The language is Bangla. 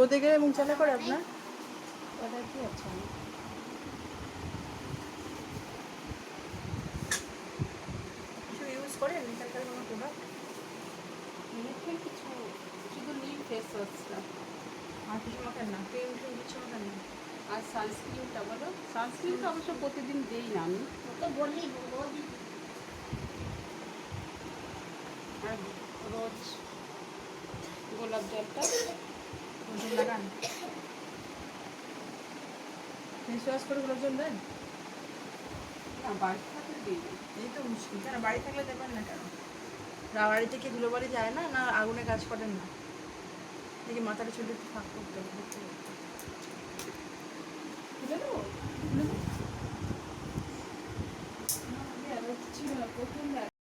রোদে গেলে মুখ জ্বালা করে আপনার? ওটা কি আছে? কিছু ইউজ করেন এখানকার কোনো প্রোডাক্ট? মুখে কিছু শুধু নিম ফেস ওয়াশটা আর কিছু মাখেন না? ক্রিম ট্রিম কিছু মাখেন না? আর সানস্ক্রিনটা বলো। সানস্ক্রিনটা অবশ্য প্রতিদিন দিই না আমি। তো বললি রোজ আর রোজ গোলাপ জলটা গোলাপ জল লাগান? ফেস ওয়াশ করে গোলাপ জল দেন? না বাড়িতে থাকলে দিই না। এই তো মুশকিল। কেন বাড়ি থাকলে দেবেন না কেন? বাড়িতে কি ধুলোবালি যায় না? না আগুনে কাজ করেন না? দেখি মাথাটা ছোট একটু ফাঁক করতে হবে। খুলে দেবো? খুলে দেবো? ছিল প্রথম